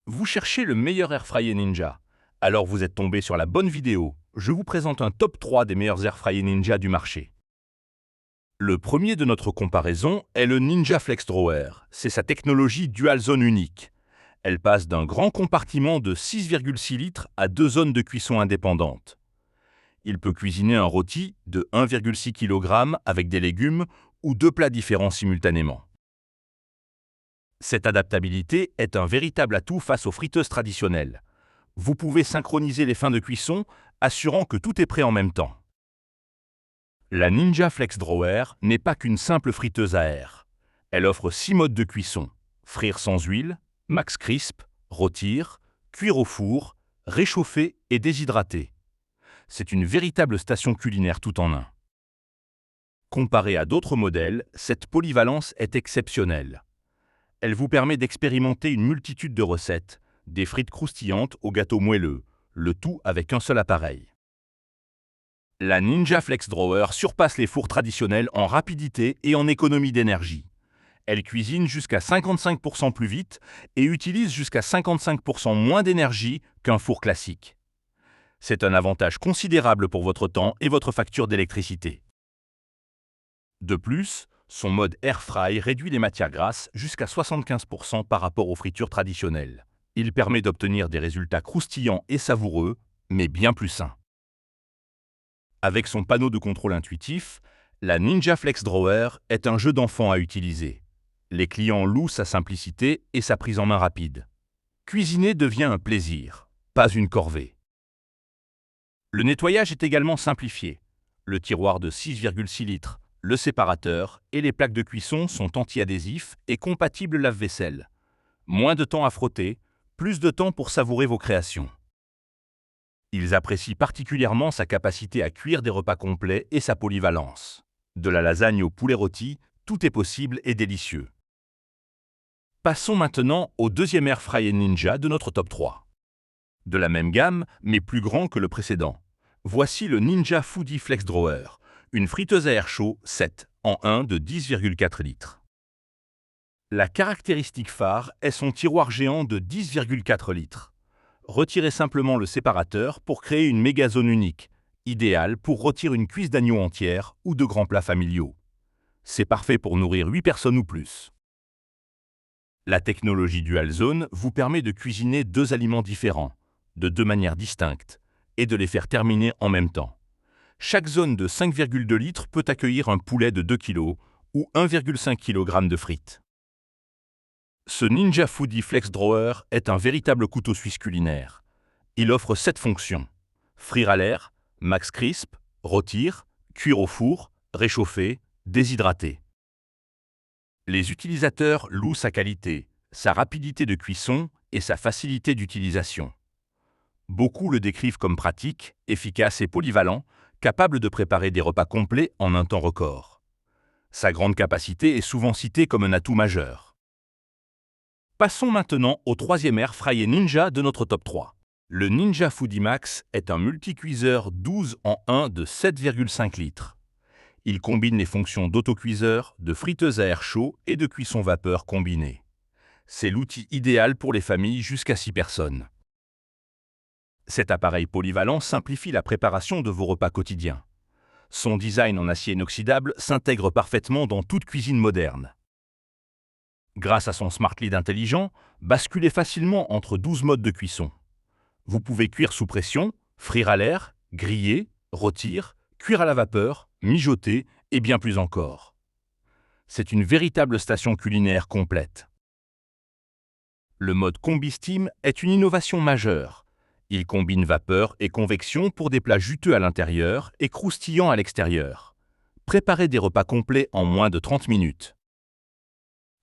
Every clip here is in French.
Vous cherchez le meilleur airfryer Ninja? Alors vous êtes tombé sur la bonne vidéo. Je vous présente un top 3 des meilleurs airfryers Ninja du marché. Le premier de notre comparaison est le Ninja Flex Drawer. C'est sa technologie dual zone unique. Elle passe d'un grand compartiment de 6,6 litres à 2 zones de cuisson indépendantes. Il peut cuisiner un rôti de 1,6 kg avec des légumes ou 2 plats différents simultanément. Cette adaptabilité est un véritable atout face aux friteuses traditionnelles. Vous pouvez synchroniser les fins de cuisson, assurant que tout est prêt en même temps. La Ninja Flex Drawer n'est pas qu'une simple friteuse à air. Elle offre 6 modes de cuisson: frire sans huile, max crisp, rôtir, cuire au four, réchauffer et déshydrater. C'est une véritable station culinaire tout en un. Comparée à d'autres modèles, cette polyvalence est exceptionnelle. Elle vous permet d'expérimenter une multitude de recettes, des frites croustillantes au gâteau moelleux, le tout avec un seul appareil. La Ninja Flex Drawer surpasse les fours traditionnels en rapidité et en économie d'énergie. Elle cuisine jusqu'à 55% plus vite et utilise jusqu'à 55% moins d'énergie qu'un four classique. C'est un avantage considérable pour votre temps et votre facture d'électricité. De plus, son mode Air Fry réduit les matières grasses jusqu'à 75% par rapport aux fritures traditionnelles. Il permet d'obtenir des résultats croustillants et savoureux, mais bien plus sains. Avec son panneau de contrôle intuitif, la Ninja Flex Drawer est un jeu d'enfant à utiliser. Les clients louent sa simplicité et sa prise en main rapide. Cuisiner devient un plaisir, pas une corvée. Le nettoyage est également simplifié. Le tiroir de 6,6 litres, le séparateur et les plaques de cuisson sont anti-adhésifs et compatibles lave-vaisselle. Moins de temps à frotter, plus de temps pour savourer vos créations. Ils apprécient particulièrement sa capacité à cuire des repas complets et sa polyvalence. De la lasagne au poulet rôti, tout est possible et délicieux. Passons maintenant au deuxième Air Fryer Ninja de notre top 3. De la même gamme, mais plus grand que le précédent. Voici le Ninja Foodi Flex Drawer, une friteuse à air chaud 7 en 1 de 10,4 litres. La caractéristique phare est son tiroir géant de 10,4 litres. Retirez simplement le séparateur pour créer une méga zone unique, idéale pour rôtir une cuisse d'agneau entière ou de grands plats familiaux. C'est parfait pour nourrir 8 personnes ou plus. La technologie Dual Zone vous permet de cuisiner 2 aliments différents, de 2 manières distinctes, et de les faire terminer en même temps. Chaque zone de 5,2 litres peut accueillir un poulet de 2 kg ou 1,5 kg de frites. Ce Ninja Foodi Flex Drawer est un véritable couteau suisse culinaire. Il offre 7 fonctions: frire à l'air, max crisp, rôtir, cuire au four, réchauffer, déshydrater. Les utilisateurs louent sa qualité, sa rapidité de cuisson et sa facilité d'utilisation. Beaucoup le décrivent comme pratique, efficace et polyvalent, capable de préparer des repas complets en un temps record. Sa grande capacité est souvent citée comme un atout majeur. Passons maintenant au troisième Air Fryer Ninja de notre top 3. Le Ninja Foodi Max est un multicuiseur 12 en 1 de 7,5 litres. Il combine les fonctions d'autocuiseur, de friteuse à air chaud et de cuisson vapeur combinée. C'est l'outil idéal pour les familles jusqu'à 6 personnes. Cet appareil polyvalent simplifie la préparation de vos repas quotidiens. Son design en acier inoxydable s'intègre parfaitement dans toute cuisine moderne. Grâce à son Smart Lid intelligent, basculez facilement entre 12 modes de cuisson. Vous pouvez cuire sous pression, frire à l'air, griller, rôtir, cuire à la vapeur, mijoter et bien plus encore. C'est une véritable station culinaire complète. Le mode Combi Steam est une innovation majeure. Il combine vapeur et convection pour des plats juteux à l'intérieur et croustillants à l'extérieur. Préparez des repas complets en moins de 30 minutes.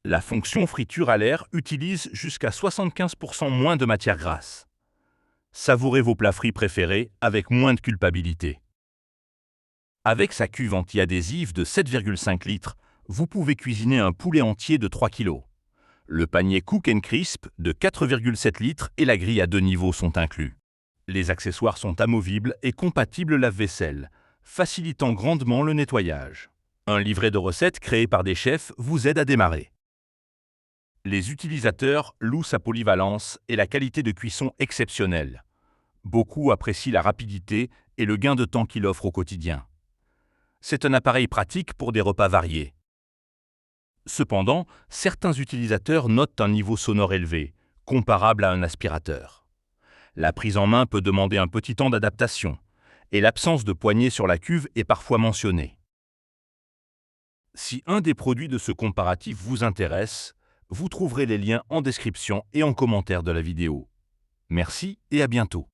La fonction friture à l'air utilise jusqu'à 75% moins de matière grasse. Savourez vos plats frits préférés avec moins de culpabilité. Avec sa cuve anti-adhésive de 7,5 litres, vous pouvez cuisiner un poulet entier de 3 kg. Le panier Cook & Crisp de 4,7 litres et la grille à 2 niveaux sont inclus. Les accessoires sont amovibles et compatibles lave-vaisselle, facilitant grandement le nettoyage. Un livret de recettes créé par des chefs vous aide à démarrer. Les utilisateurs louent sa polyvalence et la qualité de cuisson exceptionnelle. Beaucoup apprécient la rapidité et le gain de temps qu'il offre au quotidien. C'est un appareil pratique pour des repas variés. Cependant, certains utilisateurs notent un niveau sonore élevé, comparable à un aspirateur. La prise en main peut demander un petit temps d'adaptation, et l'absence de poignée sur la cuve est parfois mentionnée. Si un des produits de ce comparatif vous intéresse, vous trouverez les liens en description et en commentaire de la vidéo. Merci et à bientôt.